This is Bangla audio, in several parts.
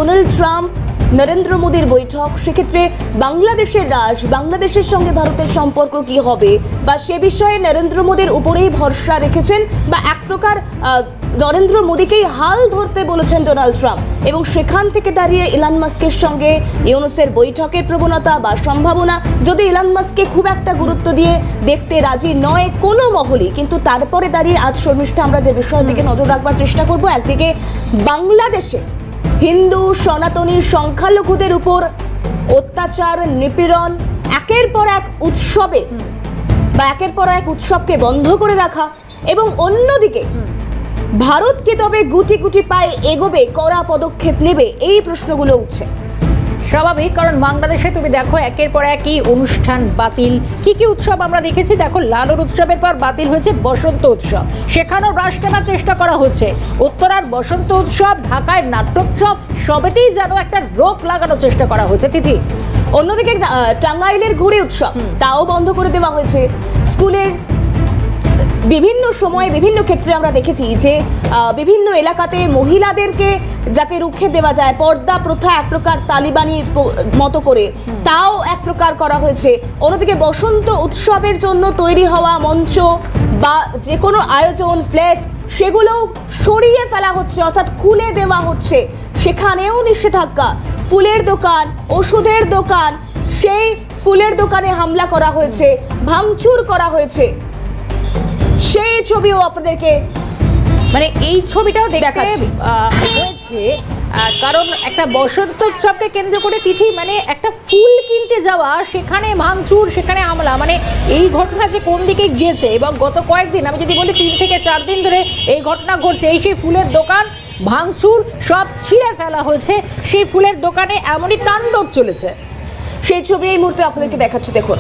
ডোনাল্ড ট্রাম্প নরেন্দ্র মোদীর বৈঠক, সেক্ষেত্রে বাংলাদেশের বাংলাদেশের সঙ্গে ভারতের সম্পর্ক কি হবে বা সে বিষয়ে নরেন্দ্র মোদীর উপরেই ভরসা রেখেছেন বা এক প্রকার নরেন্দ্র মোদীকেই হাল ধরতে বলেছেন ডোনাল্ড ট্রাম্প, এবং সেখান থেকে দাঁড়িয়ে ইলন মাস্কের সঙ্গে ইউনুসের বৈঠকের প্রবণতা বা সম্ভাবনা, যদি ইলন মাস্ককে খুব একটা গুরুত্ব দিয়ে দেখতে রাজি নয় কোনো মহলই, কিন্তু তারপরে দাঁড়িয়ে আজ শর্মিষ্ঠা আমরা যে বিষয়ের দিকে নজর রাখবার চেষ্টা করব, একদিকে বাংলাদেশে হিন্দু সনাতনী সংখ্যালঘুদের উপর অত্যাচার নিপীড়ন, একের পর এক উৎসবে বা একের পর এক উৎসবকে বন্ধ করে রাখা, এবং অন্যদিকে ভারত কি তবে গুটি গুটি পায়ে এগোবে, কড়া পদক্ষেপ নেবে, এই প্রশ্নগুলো উঠছে। স্বাভাবিক, কারণ বাংলাদেশে তুমি দেখো একের পর একই অনুষ্ঠান বাতিল। কি উৎসব আমরা দেখেছি, দেখো লালুর উৎসবের পর বাতিল হয়েছে বসন্ত উৎসব, সেখানেও রাশ টানার চেষ্টা করা হচ্ছে। উত্তরার বসন্ত উৎসব, ঢাকায় নাট্যোৎসব, সবেতেই যেন একটা রোক লাগানোর চেষ্টা করা হয়েছে। তিথি, অন্যদিকে টাঙ্গাইলের ঘুরে উৎসব তাও বন্ধ করে দেওয়া হয়েছে। স্কুলের বিভিন্ন সময়ে বিভিন্ন ক্ষেত্রে আমরা দেখেছি যে বিভিন্ন এলাকাতে মহিলাদেরকে যাতে রুখে দেওয়া যায়, পর্দা প্রথা এক প্রকার তালিবানির মতো করে তাও এক প্রকার করা হয়েছে। অন্যদিকে বসন্ত উৎসবের জন্য তৈরি হওয়া মঞ্চ বা যে কোনো আয়োজন, ফ্ল্যাশ, সেগুলোও সরিয়ে ফেলা হচ্ছে, অর্থাৎ খুলে দেওয়া হচ্ছে, সেখানেও নিষেধাজ্ঞা। ফুলের দোকান, ওষুধের দোকান, সেই ফুলের দোকানে হামলা করা হয়েছে, ভাঙচুর করা হয়েছে, সেই ছবিও আপনাদেরকে মানে এই ছবিটাও দেখাচ্ছি হয়েছে। কারণ একটা বসন্ত উৎসবকে কেন্দ্র করে তিথি, মানে একটা ফুল কিনতে যাওয়া, সেখানে ভাঙচুর, সেখানে হামলা, মানে এই ঘটনা যে কোন দিকে গিয়েছে। এবং গত কয়েকদিন, আমি যদি বলি 3 থেকে 4 দিন ধরে এই ঘটনা ঘটছে। এই সেই ফুলের দোকান ভাঙচুর, সব ছিঁড়ে ফেলা হয়েছে, সেই ফুলের দোকানে এমনই তাণ্ডব চলেছে। সেই ছবি এই মুহূর্তে আপনাদেরকে দেখাচ্ছি। দেখুন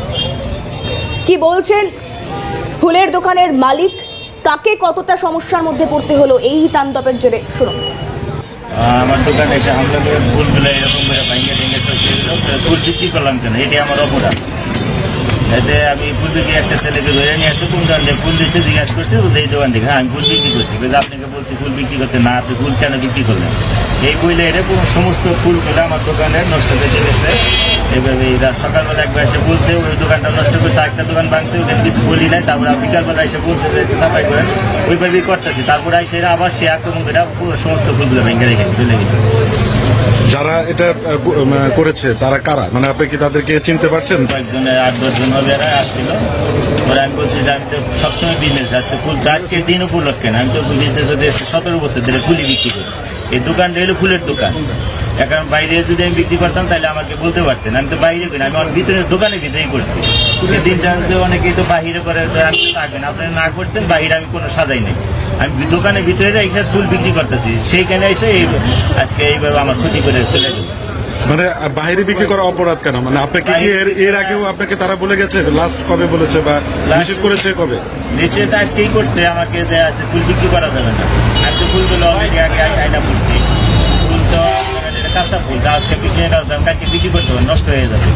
কি বলছেন ফুলের দোকানের মালিক, তাকে কতটা সমস্যার মধ্যে পড়তে হলো এই তাণ্ডবের জেরে, শুনুন। আমার দোকানে এসে হামলা করে ফুলগুলো এরকম করে ভাঙিয়ে ভেঙে ফুল বিক্রি করলাম কেন, এটি আমার অপরাধ। এতে আমি ফুল বিক্রি একটা ছেলেকে ধরে নিয়ে আসছি, কোন দোকান থেকে ফুল দিয়েছে জিজ্ঞাসা করছি, এই দোকান থেকে। হ্যাঁ, আমি ফুল বিক্রি করছি, কিন্তু আপনাকে বলছি ফুল বিক্রি করতে না, আপনি ফুল কেন বিক্রি করলেন? এই বইলে এটা কোনো সমস্ত ফুলগুলো আমার দোকানে নষ্ট করে গেছে। এইভাবে সকালবেলা একবার এসে বলছে ওই দোকানটা নষ্ট করছে, আরেকটা দোকান ভাঙছে, ওখানে কিছু বলি নাই। তারপরে বিকালবেলা এসে বলছে যে একটু সাফাই করেন, ওইভাবেই করতেছি। তারপরে এসে আবার সে আক্রমণ করে পুরো সমস্ত ফুলগুলো ভেঙে রেখে চলে গেছে। যারা এটা করেছে তারা কারা, মানে আপনি কি তাদেরকে চিনতে পারছেন? কয়েকজনের 8-10 জন হবে, এরা আসছিল। পরে আমি বলছি যে আমি তো সবসময় বিজনেস আসতে ফুল, আজকে দিন উপলক্ষে না, আমি তো বিজনেস হতে 17 বছর ধরে ফুলই বিক্রি করি। এই দোকানটা হলো ফুলের দোকান। এখন বাইরে যদি আমি বিক্রি করতাম তাহলে আমাকে বলতে পারতেন, আমি তো বাইরে করি না, আমি ভিতরে দোকানের ভিতরেই করছি। দিনটা অনেকেই তো বাহিরে করে, আমি তো থাকবেন, আপনারা না করছেন, বাহিরে আমি কোনো সাজাই নেই, আমি দোকানের ভিতরে এখানে ফুল বিক্রি করতেছি। সেইখানে এসে আজকে এইভাবে আমার ক্ষতি করে চলে গেল। মানে বাইরে বিক্রি করা অপরাধ কেন? মানে আপনাকে কি এর আগেও আপনাকে তারা বলে গেছে? লাস্ট কবে বলেছে বা নিষেধ করেছে কবে? নিষেধ আজকেই করছে আমাকে যে আজকে ফুল বিক্রি করা যাবে না। আমি তো ফুলগুলো অলরেডি আগে আয়না করছি। ফুল তো কাঁচা ফুল, আজকে বিক্রি করতাম, কালকে বিক্রি করতে হবে, নষ্ট হয়ে যাবে।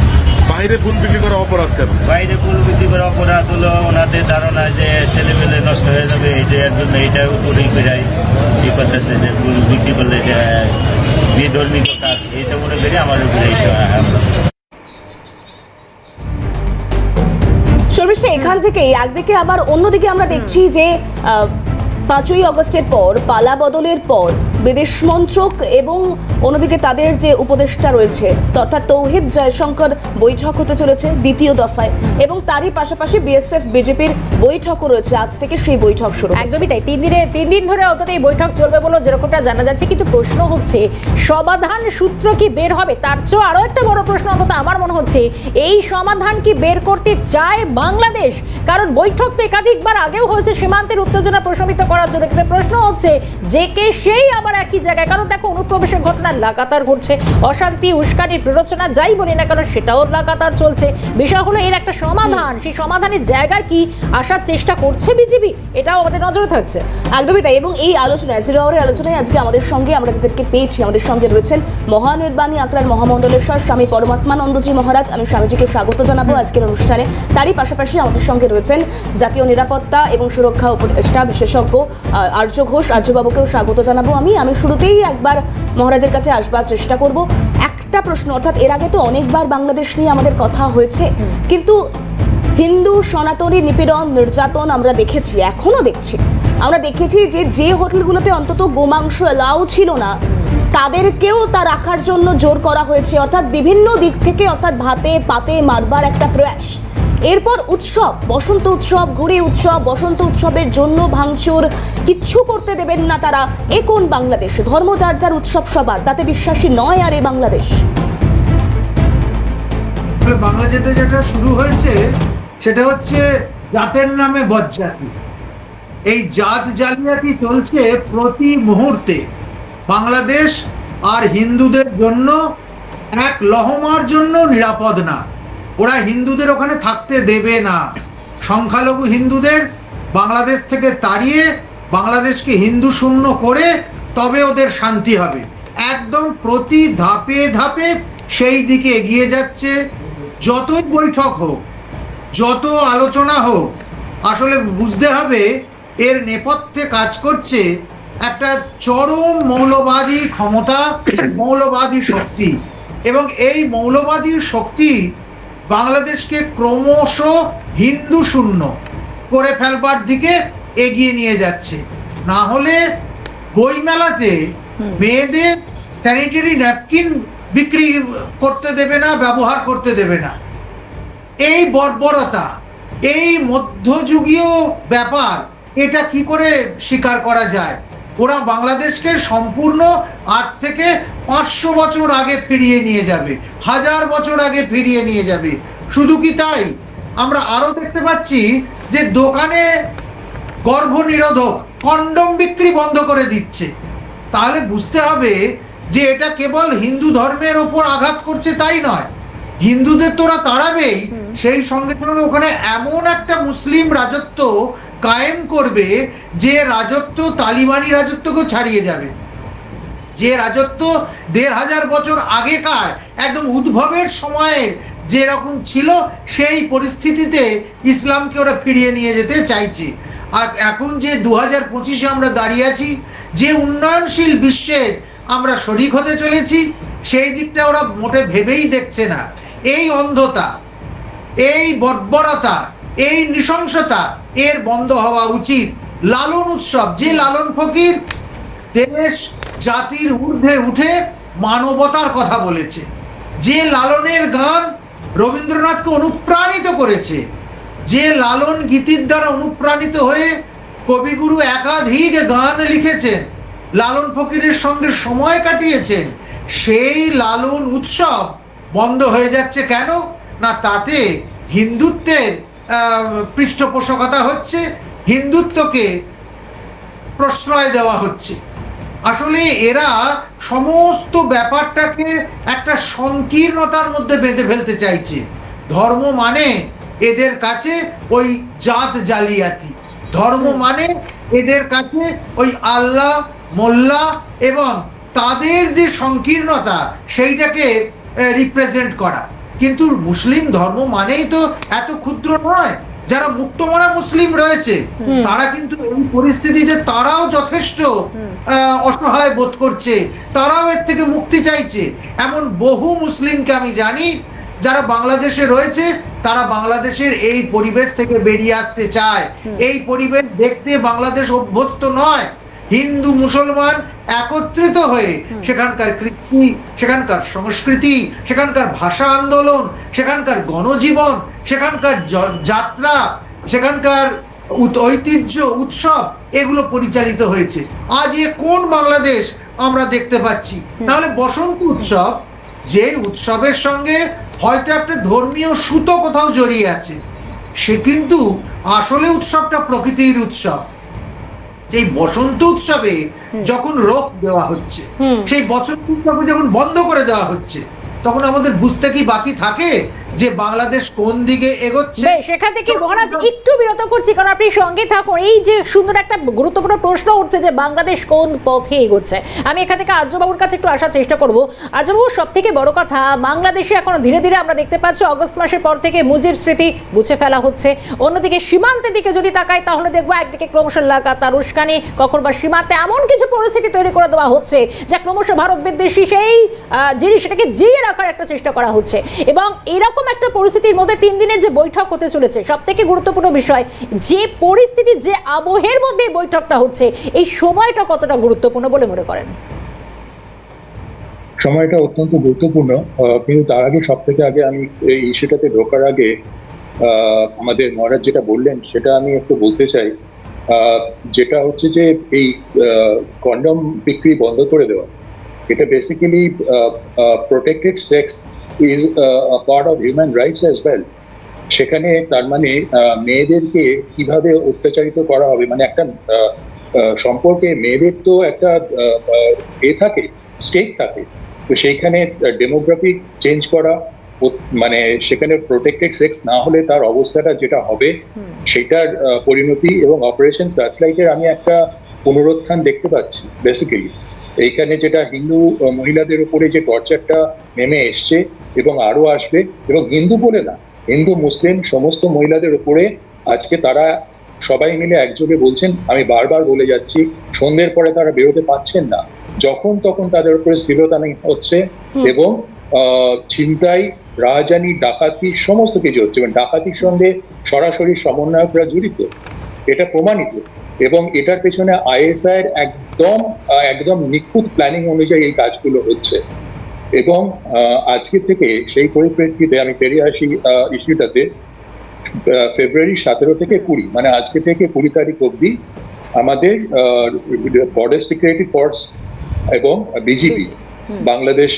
বাইরে ফুল বিক্রি করা অপরাধ কেন? বাইরে ফুল বিক্রি করা অপরাধ হলো ওনাদের ধারণা যে ছেলেমেলে নষ্ট হয়ে যাবে, এটার জন্য এটার উপরেই বেড়াই ই করতেছে যে ফুল বিক্রি করলে এটা বিধর্মী কাজ, এটা মনে করি আমার উপরে। শর্মিষ্ঠা, এখান থেকে একদিকে আবার অন্যদিকে আমরা দেখছি যে 5ই আগস্টের পর, পালা বদলের পর বিদেশ মন্ত্রক এবং অন্যদিকে তাদের যে উপদেষ্টা রয়েছে, অর্থাৎ তৌহিদ জয়শঙ্কর বৈঠক হতে চলেছে 2য় দফায়, এবং তারই পাশাপাশি বিএসএফ বিজেপির বৈঠকও রয়েছে। আজ থেকে সেই বৈঠক শুরু। একদমই তাই, 3 দিন ধরে অন্তত এই বৈঠক চলবে বলে যেরকমটা জানা যাচ্ছে। কিন্তু প্রশ্ন হচ্ছে সমাধান সূত্র কি বের হবে? তার চেয়েও আরও একটা বড় প্রশ্ন, অন্তত আমার মনে হচ্ছে, এই সমাধান কি বের করতে চায় বাংলাদেশ? কারণ বৈঠক তো একাধিকবার আগেও হয়েছে সীমান্তের উত্তেজনা প্রশমিত করার জন্য, কিন্তু প্রশ্ন হচ্ছে যে কে সেই আবার একই জায়গায়। কারণ দেখো অনুপ্রবেশের ঘটনা লাগাতার ঘটছে, অশান্তি, উস্কানির প্ররোচনা যাই বলি না কেন সেটাও লাগাতার চলছে। বিষয় হলো এর একটা সমাধান, সেই সমাধানের জায়গায় কি আসার চেষ্টা করছে বিজেপি, এটাও আমাদের নজরে থাকছে। একদমই তাই। এবং এই আলোচনায়, জিরো আওয়ারের আলোচনায় আজকে আমাদের সঙ্গে আমরা যাদেরকে পেয়েছি, আমাদের সঙ্গে রয়েছেন মহানির্বাণী আখড়ার মহামণ্ডলেশ্বর স্বামী পরমাত্মানন্দজি মহারাজ। আমি স্বামীজিকে স্বাগত জানাবো আজকের অনুষ্ঠানে। তারই পাশাপাশি আমাদের সঙ্গে রয়েছেন জাতীয় নিরাপত্তা এবং সুরক্ষা উপদেষ্টা বিশেষজ্ঞ আর্য ঘোষ। আর্যবাবুকেও স্বাগত জানাবো আমি। আমি শুরুতেই একবার মহারাজের কাছে আসবার চেষ্টা করব। একটা প্রশ্ন, অর্থাৎ এর আগে তো অনেকবার বাংলাদেশ নিয়ে আমাদের কথা হয়েছে, কিন্তু হিন্দু সনাতনী নিপীড়ন নির্যাতন আমরা দেখেছি, এখনো দেখছি। আমরা দেখেছি যে হোটেলগুলোতে অন্তত গোমাংস এলাও ছিল না, তাদেরকেও তা রাখার জন্য জোর করা হয়েছে, অর্থাৎ বিভিন্ন দিক থেকে, অর্থাৎ ভাতে পাতে মারবার একটা প্রয়াস। এরপর উৎসব, বসন্ত উৎসব, ঘুড়ি উৎসব, বসন্ত উৎসবের জন্য ভাঙচুর, কিচ্ছু করতে দেবেন না তারা। এ কোন বাংলাদেশ? ধর্ম যার যার, উৎসব সবার, তাতে বিশ্বাসী নয় আর এ বাংলাদেশ। বাংলাদেশে যেটা শুরু হয়েছে সেটা হচ্ছে জাতের নামে বজ্জাতি। এই জাত জালিয়াতি চলছে প্রতি মুহূর্তে। বাংলাদেশ আর হিন্দুদের জন্য এক লহমার জন্য নিরাপদ না। ওরা হিন্দুদের ওখানে থাকতে দেবে না। সংখ্যালঘু হিন্দুদের বাংলাদেশ থেকে তাড়িয়ে বাংলাদেশকে হিন্দু শূন্য করে তবে ওদের শান্তি হবে। একদম প্রতি ধাপে ধাপে সেই দিকে এগিয়ে যাচ্ছে। যতই বৈঠক হোক, যত আলোচনা হোক, আসলে বুঝতে হবে এর নেপথ্যে কাজ করছে একটা চরম মৌলবাদী ক্ষমতা, মৌলবাদী শক্তি। এবং এই মৌলবাদী শক্তি বাংলাদেশকে ক্রমশ হিন্দু শূন্য করে ফেলবার দিকে এগিয়ে নিয়ে যাচ্ছে। না হলে বইমেলাতে মেয়েদের স্যানিটারি ন্যাপকিন বিক্রি করতে দেবে না, ব্যবহার করতে দেবে না। এই বর্বরতা, এই মধ্যযুগীয় ব্যাপার, এটা কি করে স্বীকার করা যায়? ওরা বাংলাদেশকে সম্পূর্ণ আজ থেকে 500 বছর আগে ফিরিয়ে নিয়ে যাবে, 1000 বছর আগে ফিরিয়ে নিয়ে যাবে। শুধু কি তাই, আমরা আরো দেখতে পাচ্ছি যে দোকানে গর্ভনিরোধক কন্ডম বিক্রি বন্ধ করে দিচ্ছে। তাহলে বুঝতে হবে যে এটা কেবল হিন্দু ধর্মের ওপর আঘাত করছে তাই নয়, হিন্দুদের তোরা তাড়াবেই, সেই সঙ্গে সঙ্গে ওখানে এমন একটা মুসলিম রাজত্ব কায়েম করবে যে রাজত্ব তালিবানি রাজত্বকে ছাড়িয়ে যাবে। যে রাজত্ব 1500 বছর আগেকার একদম উদ্ভবের সময়ে যেরকম ছিল, সেই পরিস্থিতিতে ইসলামকে ওরা ফিরিয়ে নিয়ে যেতে চাইছে। আর এখন যে 2025-এ আমরা দাঁড়িয়ে আছি, যে উন্নয়নশীল বিশ্বের আমরা শরিক হতে চলেছি, সেই দিকটা ওরা মোটে ভেবেই দেখছে না। এই অন্ধতা, এই বর্বরতা, এই নৃশংসতা এর বন্ধ হওয়া উচিত। লালন উৎসব, যে লালন ফকির দেশ জাতির ঊর্ধ্বে উঠে মানবতার কথা বলেছে, যে লালনের গান রবীন্দ্রনাথকে অনুপ্রাণিত করেছে, যে লালন গীতির দ্বারা অনুপ্রাণিত হয়ে কবিগুরু একাধিক গান লিখেছেন, লালন ফকিরের সঙ্গে সময় কাটিয়েছেন, সেই লালন উৎসব বন্ধ হয়ে যাচ্ছে কেন? না, তাতে হিন্দুত্বের পৃষ্ঠপোষকতা হচ্ছে, হিন্দুত্বকে প্রশ্রয় দেওয়া হচ্ছে। আসলে এরা সমস্ত ব্যাপারটাকে একটা সংকীর্ণতার মধ্যে বেঁধে ফেলতে চাইছে। ধর্ম মানে এদের কাছে ওই জাত জালিয়াতি, ধর্ম মানে এদের কাছে ওই আল্লাহ, মোল্লা এবং তাদের যে সংকীর্ণতা, সেইটাকে রিপ্রেজেন্ট করা। কিন্তু মুসলিম ধর্ম মানেই তো এত ক্ষুদ্র নয়। যারা মুক্তমনা মুসলিম রয়েছে তারা কিন্তু এই পরিস্থিতিতে তারাও যথেষ্ট অসহায় বোধ করছে, তারাও এর থেকে মুক্তি চাইছে। এমন বহু মুসলিমকে আমি জানি যারা বাংলাদেশে রয়েছে, তারা বাংলাদেশের এই পরিবেশ থেকে বেরিয়ে আসতে চায়। এই পরিবেশ দেখতে বাংলাদেশ অভ্যস্ত নয়। হিন্দু মুসলমান একত্রিত হয়ে সেখানকার কৃষ্টি, সেখানকার সংস্কৃতি, সেখানকার ভাষা আন্দোলন, সেখানকার গণজীবন, সেখানকার যাত্রা, সেখানকার ঐতিহ্য, উৎসব, এগুলো পরিচালিত হয়েছে। আজ এ কোন বাংলাদেশ আমরা দেখতে পাচ্ছি? তাহলে বসন্ত উৎসব, যে উৎসবের সঙ্গে হয়তো একটা ধর্মীয় সুতো কোথাও জড়িয়ে আছে, সে কিন্তু আসলে উৎসবটা প্রকৃতির উৎসব। সেই বসন্ত উৎসবে যখন রোক দেওয়া হচ্ছে, সেই বসন্ত উৎসবে যখন বন্ধ করে দেওয়া হচ্ছে, তখন আমাদের বুঝতে কি বাকি থাকে যে বাংলাদেশ কোন দিকে এগোচ্ছে। বেশ, সেখান থেকে মহারাজ একটু বিরত করছি, কারণ আপনি সঙ্গে থাকুন। এই যে সুন্দর একটা গুরুত্বপূর্ণ প্রশ্ন উঠছে যে বাংলাদেশ কোন পথে এগোচ্ছে, আমি এখান থেকে আর্যবাবুর কাছে একটু আসার চেষ্টা করব। আর্যবাবু, সব থেকে বড় কথা, বাংলাদেশে এখন ধীরে ধীরে আমরা দেখতে পাচ্ছি অগস্ট মাসের পর থেকে মুজিব স্মৃতি মুছে ফেলা হচ্ছে। অন্যদিকে সীমান্তের দিকে যদি তাকাই তাহলে দেখবো একদিকে ক্রমশ লাগাতার উস্কানি, কখন বা সীমান্তে এমন কিছু পরিস্থিতি তৈরি করে দেওয়া হচ্ছে যা ক্রমশ ভারত বিদ্বেষী সেই জিনিস, সেটাকে জিয়ে রাখার একটা চেষ্টা করা হচ্ছে। এবং এরকম একটা পরিস্থিতির মধ্যে 3 দিনের যে বৈঠক হতে চলেছে, সব থেকে গুরুত্বপূর্ণ বিষয় যে পরিস্থিতি, যে আবহের মধ্যে এই বৈঠকটা হচ্ছে, এই সময়টা কতটা গুরুত্বপূর্ণ বলে মনে করেন? সময়টা অত্যন্ত গুরুত্বপূর্ণ, কিন্তু তার আগে সব থেকে আগে আমি এই ইস্যুটাতে ঢোকার আগে আমাদের মহারাজ যেটা বললেন সেটা আমি একটু বলতে চাই। যেটা হচ্ছে যে এই কন্ডম বিক্রি বন্ধ করে দেওয়া, এটা basically protected sex is a part of human rights as well. সেখানে তার মানে মেয়েদেরকে কিভাবে অত্যাচারিত করা হবে, মানে একটা সম্পর্কে মেয়েদের তো একটা থাকে, স্টেক থাকে, তো সেইখানে ডেমোগ্রাফিক চেঞ্জ করা, মানে সেখানে প্রোটেক্টেড সেক্স না হলে তার অবস্থাটা যেটা হবে সেটার পরিণতি, এবং অপারেশন সার্চলাইটের আমি একটা পুনরুত্থান দেখতে পাচ্ছি। বেসিক্যালি এইখানে যেটা হিন্দু মহিলাদের উপরে যে টর্চারটা নেমে এসছে এবং আরো আসবে, এবং হিন্দু বলে না, হিন্দু মুসলিম সমস্ত মহিলাদের উপরে আজকে তারা সবাই মিলে একযোগে বলছেন, আমি বারবার বলে যাচ্ছি, সন্ধ্যের পরে তারা বেরোতে পারছেন না, যখন তখন তাদের উপরে শ্লীলতাহানি হচ্ছে এবং ছিনতাই, রাহাজানি, ডাকাতি সমস্ত কিছু হচ্ছে, এবং ডাকাতির সঙ্গে সরাসরি সমন্বয়করা জড়িত, এটা প্রমাণিত। এবং এটার পেছনে আইএসআই এর একদম নিখুঁত প্ল্যানিং অনুযায়ী এই কাজগুলো হচ্ছে। এবং আজকে থেকে সেই পরিপ্রেক্ষিতে আমি ফিরে আসি ইস্যুটাতে। ফেব্রুয়ারি 17 থেকে 20, মানে আজকে থেকে 20 তারিখ অবধি আমাদের বর্ডার সিকিউরিটি ফোর্স এবং বিজিবি, বাংলাদেশ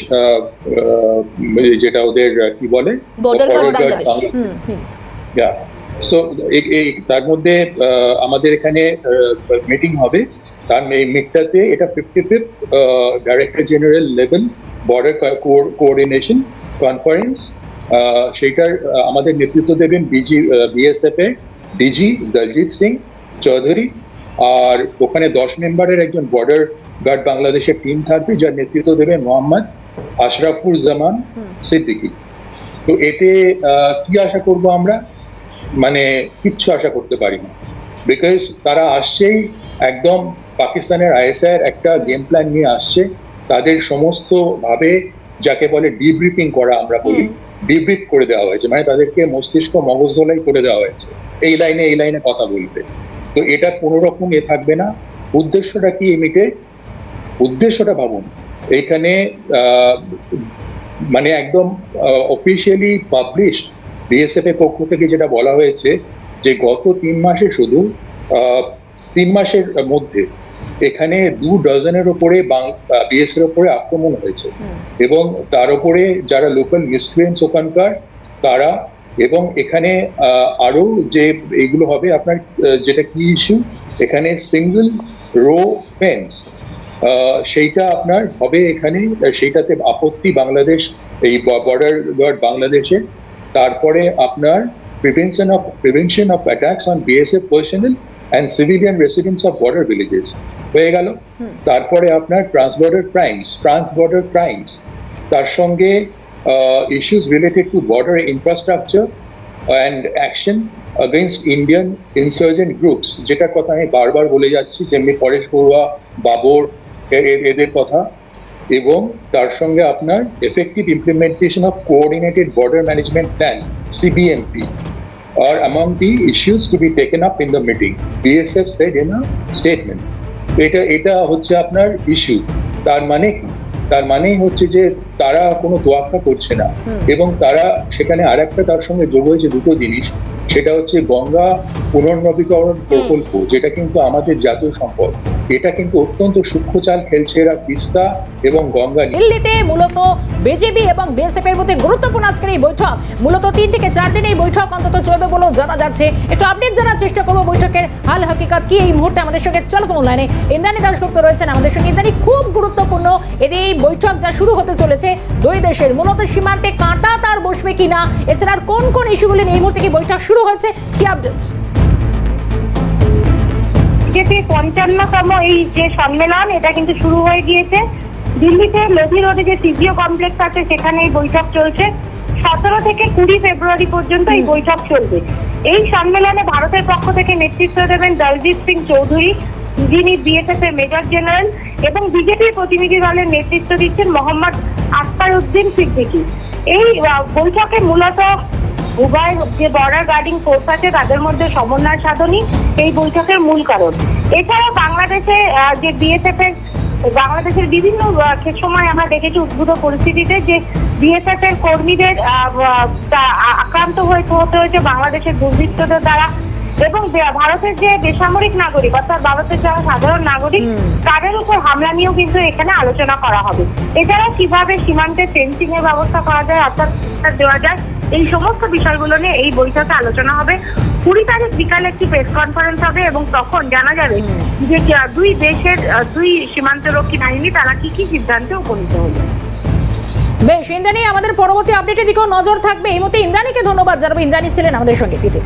যেটা ওদের কি বলে, সো তার মধ্যে আমাদের এখানে মিটিং হবে। তার মিটটাতে এটা 55th director general level border coordination conference, সেইটার আমাদের নেতৃত্ব দেবেন বিএসএফ এর ডিজি দলজিৎ সিং চৌধুরী, আর ওখানে 10 মেম্বারের একজন বর্ডার গার্ড বাংলাদেশের টিম থাকবে, যার নেতৃত্ব দেবেন মোহাম্মদ আশরাফুর জামান সিদ্দিকী। তো এতে কি আশা করব আমরা, মানে কিচ্ছু আশা করতে পারি না, বিকজ তারা আসছেই একদম পাকিস্তানের আইএসআই এর একটা গেম প্ল্যান নিয়ে আসছে। তাদের সমস্ত ভাবে যাকে বলে ডিব্রিফিং করা, আমরা বলি ডিব্রিফ করে দেওয়া হয়েছে, মানে তাদেরকে মস্তিষ্ক মগজ ধোলাই করে দেওয়া হয়েছে, এই লাইনে কথা বলবে। তো এটা কোনো রকম থাকবে না। উদ্দেশ্যটা কি এমিটে, উদ্দেশ্যটা ভাবুন। এইখানে মানে একদম অফিসিয়ালি পাবলিশড বিএসএফ এর পক্ষ থেকে যেটা বলা হয়েছে যে গত 3 মাসে শুধু 3 মাসের মধ্যে এখানে 2 ডজনের উপরে বিএসএফ এর উপরে আক্রমণ হয়েছে, এবং তার উপরে যারা লোকাল মিসক্রিয়েন্টস ওখানকার তারা, এবং এখানে আরো যে এইগুলো হবে আপনার, যেটা কি ইস্যু, এখানে সিঙ্গেল রো ফেন্স সেইটা আপনার হবে এখানে, সেইটাতে আপত্তি বাংলাদেশ, এই বর্ডার গার্ড বাংলাদেশে। তারপরে আপনার prevention of attacks on BSF personnel and civilian residents of border villages হয়ে গেল। তারপরে আপনার ট্রান্সবর্ডার ক্রাইমস, তার সঙ্গে issues related to border infrastructure and action against Indian insurgent groups, যেটার কথা আমি বারবার বলে যাচ্ছি, যেমনি পরেশ বড়ুয়া, বাবর, এদের কথা। এবং তার সঙ্গে আপনার effective implementation of coordinated border management plan CBMP are among the issues to be taken up in the meeting, BSF said in a statement. এটা হচ্ছে আপনার ইস্যু। তার মানে কি, তার মানেই হচ্ছে যে তারা কোনো তোয়াক্কা করছে না, এবং তারা সেখানে আরেকটা তার সঙ্গে যোগ হয়েছে দুটো জিনিস, সেটা হচ্ছে গঙ্গা পুনর্নবীকরণ প্রকল্প, যেটা কিন্তু আমাদের জাতীয় সম্পদ, এটা কিন্তু অত্যন্ত সূক্ষ্ম চাল খেলছে এরা তিস্তা এবং গঙ্গা নিয়ে। দিল্লিতে মূলত বিজেপি এবং বিএসএফ এর মধ্যে গুরুত্বপূর্ণ আজকের এই বৈঠক। মূলত 3 থেকে 4 দিন এই বৈঠক অন্তত চলবে বলেও জানা যাচ্ছে। একটু আপডেট জানার চেষ্টা করবো বৈঠকের হাল হাকিকত কি এই মুহূর্তে আমাদের সঙ্গে টেলিফোন লাইনে ইন্দ্রাণী দাশগুপ্ত রয়েছেন আমাদের সঙ্গে। ইন্দ্রাণী, খুব গুরুত্বপূর্ণ এই বৈঠক যা শুরু হতে চলেছে দুই দেশের, মূলত সীমান্তে কাঁটা তার বসবে কিনা, এছাড়া আর কোন কোন ইস্যুগুলি নিয়ে এই মুহূর্তে কি বৈঠক শুরু হয়েছে, কি আপডেট? বিজেপির 55তম এই যে সম্মেলন, এটা কিন্তু শুরু হয়ে গিয়েছে দিল্লিতে লোধি রোডে যে সিজিও কমপ্লেক্স আছে সেখানে এই বৈঠক চলছে। 17 থেকে 20 ফেব্রুয়ারি পর্যন্ত এই বৈঠক চলবে। এই সম্মেলনে ভারতের পক্ষ থেকে নেতৃত্ব দেবেন দলজিৎ সিং চৌধুরী, যিনি বিএসএফ এর মেজর জেনারেল, এবং বিজেপির প্রতিনিধি দলের নেতৃত্ব দিচ্ছেন মোহাম্মদ আখতার উদ্দিন সিদ্দিকী। এই বৈঠকে মূলত উভয় যে বর্ডার গার্ডিং ফোর্স আছে তাদের মধ্যে সমন্বয় সাধনই এই বৈঠকের মূল কারণ। এছাড়া বাংলাদেশে যে বিএসএফ এর বাংলাদেশের বিভিন্ন সময় আমরা দেখেছি উদ্ভূত পরিস্থিতিতে যে বিএসএফ এর কর্মীদের আক্রান্ত হতে হয়েছে বাংলাদেশের দুর্বৃত্তদের দ্বারা, এবং ভারতের যে বেসামরিক নাগরিক অর্থাৎ ভারতের যারা সাধারণ নাগরিক তাদের উপর হামলা নিয়েও কিন্তু এখানে আলোচনা করা হবে। এছাড়া কিভাবে সীমান্তে ফেন্সিং এর ব্যবস্থা করা যায় অর্থাৎ দেওয়া যায়, এই সমস্ত বিষয়গুলো নিয়ে এই বৈঠকে আলোচনা হবে। 20 তারিখ বিকালে একটি প্রেস কনফারেন্স হবে এবং তখন জানা যাবে যে দুই দেশের দুই সীমান্তরক্ষী বাহিনী তারা কি কি সিদ্ধান্তে উপনীত হবে। বেশ ইন্দ্রাণী, আমাদের পরবর্তী আপডেটের দিকেও নজর থাকবে। এই মতো ইন্দ্রাণীকে ধন্যবাদ জানাবো। ইন্দ্রাণী ছিলেন আমাদের সঙ্গে তিথি।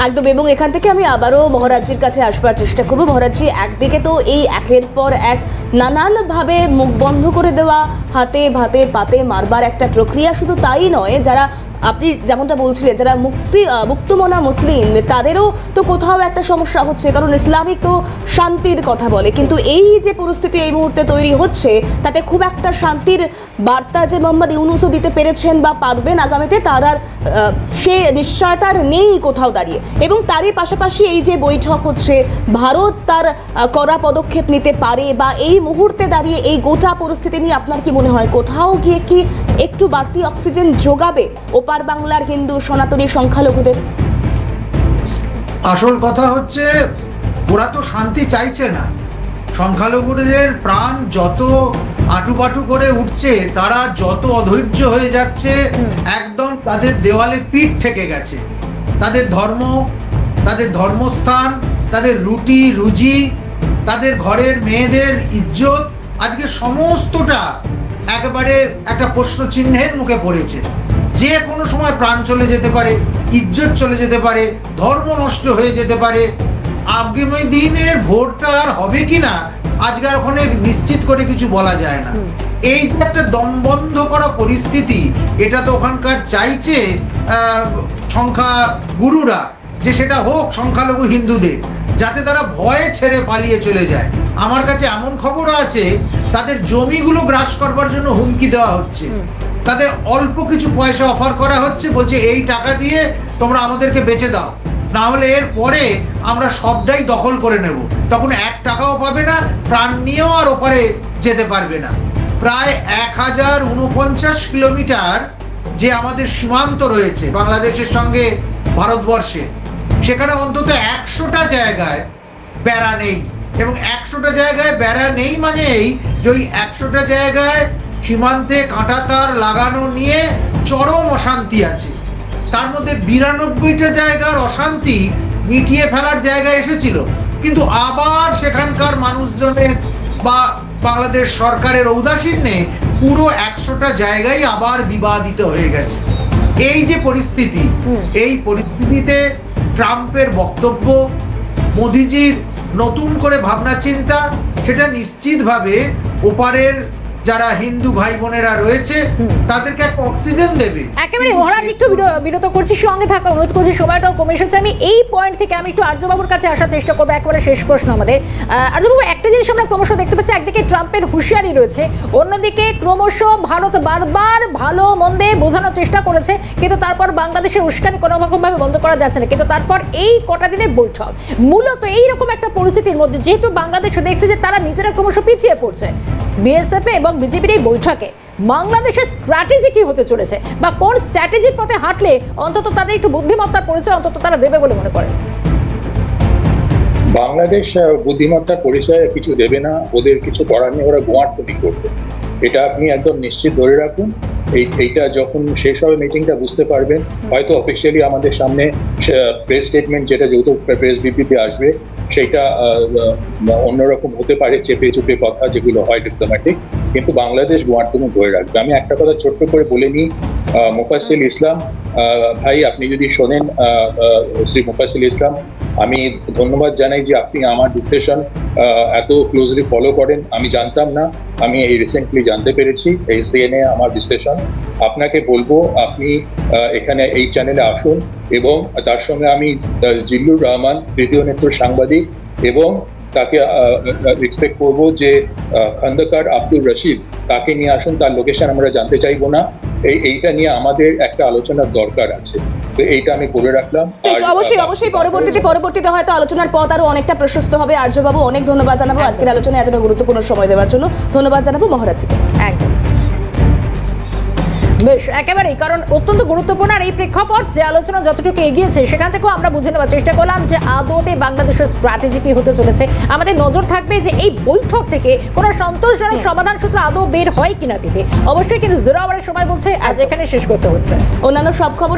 একদম, এবং এখান থেকে আমি আবারও মহারাজজির কাছে আসবার চেষ্টা করব। মহারাজজি, একদিকে তো এই একের পর এক নানানভাবে মুখ বন্ধ করে দেওয়া, হাতে ভাতে পাতে মারবার একটা প্রক্রিয়া, শুধু তাই নয়, যারা আপনি যেমনটা বলছিলেন যারা মুক্তমনা মুসলিম তাদেরও তো কোথাও একটা সমস্যা হচ্ছে, কারণ ইসলামিক তো শান্তির কথা বলে, কিন্তু এই যে পরিস্থিতি এই মুহূর্তে তৈরি হচ্ছে তাতে খুব একটা শান্তির বার্তা যে মোহাম্মদ ইউনূসও দিতে পেরেছেন বা পারবেন আগামীতে, তার আর সে নিশ্চয়তার নেই কোথাও দাঁড়িয়ে। এবং তারই পাশাপাশি এই যে বৈঠক হচ্ছে, ভারত তার কড়া পদক্ষেপ নিতে পারে বা এই মুহূর্তে দাঁড়িয়ে এই গোটা পরিস্থিতি নিয়ে আপনার কি মনে হয় কোথাও গিয়ে কি একটু বাড়তি অক্সিজেন যোগাবে ওপার বাংলার হিন্দু সনাতনী সংখ্যালঘুদের? আসল কথা হচ্ছে ওরা তো শান্তি চাইছে না। সংখ্যালঘুদের প্রাণ যত আটুপাটু করে উঠছে, তারা যত অধৈর্য হয়ে যাচ্ছে, একদম তাদের দেওয়ালে পিঠ ঠেকে গেছে। তাদের ধর্ম, তাদের ধর্মস্থান, তাদের রুটি রুজি, তাদের ঘরের মেয়েদের ইজ্জত, আজকে সমস্তটা একেবারে একটা প্রশ্ন চিহ্নের মুখে পড়েছে। যে কোনো সময় প্রাণ চলে যেতে পারে, ইজ্জত চলে যেতে পারে, ধর্ম নষ্ট হয়ে যেতে পারে। আগামী দিনের ভোটটা আর হবে কিনা আজকে ওখানে নিশ্চিত করে কিছু বলা যায় না। এই যে একটা দমবন্ধ করা পরিস্থিতি, এটা তো ওখানকার চাইছে সংখ্যা গুরুরা যে সেটা হোক সংখ্যালঘু হিন্দুদের, যাতে তারা ভয়ে ছেড়ে পালিয়ে চলে যায়। আমার কাছে এমন খবর আছে তাদের জমিগুলো গ্রাস করবার জন্য হুমকি দেওয়া হচ্ছে, তাদের অল্প কিছু পয়সা অফার করা হচ্ছে, বলছে এই টাকা দিয়ে তোমরা আমাদেরকে বেচে দাও, না হলে এর পরে আমরা সবটাই দখল করে নেব। তখন 1 টাকাও পাবে না, প্রাণ নিয়েও আর ওপারে যেতে পারবে না। প্রায় 1049 কিলোমিটার যে আমাদের সীমান্ত রয়েছে বাংলাদেশের সঙ্গে ভারতবর্ষে, সেখানে অন্তত 100টা জায়গায় বেড়া নেই, এবং 100টা জায়গায় বেড়া নেই মানে এই যে ওই 100টা জায়গায় সীমান্তে কাঁটা তার লাগানো নিয়ে চরম অশান্তি আছে। তার মধ্যে 92টা জায়গার অশান্তি মিটিয়ে ফেলার জায়গায় এসেছিল, কিন্তু আবার সেখানকার মানুষজনের বা বাংলাদেশ সরকারের ঔদাসীন্যে পুরো 100টা জায়গায় আবার বিবাদিত হয়ে গেছে। এই যে পরিস্থিতি, এই পরিস্থিতিতে ট্রাম্পের বক্তব্য, মোদিজির নতুন করে ভাবনা চিন্তা, সেটা নিশ্চিতভাবে ওপারের যারা হিন্দু ভাই বোনেরা রয়েছে তাদেরকে একটা অক্সিজেন দেবে। একেবারে মহারাজ, একটু বিরত করছি, সঙ্গে থাকা অনুরোধ করছি, সময়টাও কমে এসেছে। আমি এই পয়েন্ট থেকে আমি একটু আর্যবাবুর কাছে আসার চেষ্টা করবো। একেবারে শেষ প্রশ্ন আমাদের। আর্যবাবু, একটা জিনিস আমরা ক্রমশ দেখতে পাচ্ছি, একদিকে ট্রাম্পের হুঁশিয়ারি রয়েছে, অন্যদিকে ক্রমশ ভারত বারবার ভালো মন্দে বোঝানোর চেষ্টা করেছে, কিন্তু তারপর বাংলাদেশের উস্কানি কোনো রকমভাবে বন্ধ করা যাচ্ছে না। কিন্তু তারপর এই কটা দিনের বৈঠক, মূলত এইরকম একটা পরিস্থিতির মধ্যে যেহেতু বাংলাদেশও দেখছে যে তারা নিজেরা ক্রমশ পিছিয়ে পড়ছে, বিএসএফ এবং বিজেপির এই বৈঠকে বাংলাদেশের স্ট্র্যাটেজি কি হতে চলেছে, বা কোন স্ট্র্যাটেজির পথে হাঁটলে অন্তত তাদের একটু বুদ্ধিমত্তার পরিচয় অন্তত তারা দেবে বলে মনে করেন? বাংলাদেশ বুদ্ধিমত্তার পরিচয় কিছু দেবে না, ওদের কিছু করার নেই, ওরা গোয়ার্তমি করবে। এটা আপনি একদম নিশ্চিত ধরে রাখুন। এইটা যখন শেষ হবে মিটিংটা বুঝতে পারবেন। হয়তো অফিসিয়ালি আমাদের সামনে প্রেস স্টেটমেন্ট, যেটা যৌথ প্রেস বিবৃতি আসবে, সেটা অন্যরকম হতে পারে, চেপে চুপে কথা যেগুলো হয় ডিপ্লোম্যাটিক, কিন্তু বাংলাদেশ গোয়ার্তমে ধরে রাখবে। আমি একটা কথা ছোট্ট করে বলে নিই, মোফাজ্জল ইসলাম ভাই, আপনি যদি শোনেন, শ্রী মোফাজ্জল ইসলাম, আমি ধন্যবাদ জানাই যে আপনি আমার ডিসকাশন এত ক্লোজলি ফলো করেন। আমি জানতাম না, আমি এই রিসেন্টলি জানতে পেরেছি এই সিএনএ আমার ডিসকাশন। আপনাকে বলবো আপনি এখানে এই চ্যানেলে আসুন, এবং তার সঙ্গে আমি জিল্লুর রহমান, তৃতীয় নেত্র সাংবাদিক, এবং তাকে এক্সপেক্ট করব যে খন্দকার আব্দুর রশিদ, তাকে নিয়ে আসুন। তার লোকেশন আমরা জানতে চাইবো না। এইটা নিয়ে আমাদের একটা আলোচনার দরকার আছে, তো এইটা আমি বলে রাখলাম। বেশ, অবশ্যই পরবর্তীতে হয়তো আলোচনার পথ আরো অনেকটা প্রশস্ত হবে। আর্যবাবু, অনেক ধন্যবাদ জানাবো আজকের আলোচনায় এতটা গুরুত্বপূর্ণ সময় দেওয়ার জন্য। ধন্যবাদ জানাবো মহারাজকে। একদম বেশ, একেবারেই, কারণ অত্যন্ত গুরুত্বপূর্ণ। আর এই প্রেক্ষাপট যে আলোচনা যতটুকু এগিয়েছে সেখান থেকেও আমরা বুঝে নেওয়ার চেষ্টা করলাম যে আদতে বাংলাদেশের স্ট্র্যাটেজি কি হতে চলেছে। আমাদের নজর থাকবে যে এই বৈঠক থেকে কোনো সন্তোষজনক সমাধান সূত্র আদৌ বের হয় কিনা। অবশ্যই, কিন্তু 0 আওয়ারের সময় বলছে আজ এখানে শেষ করতে হচ্ছে। অন্যান্য সব খবর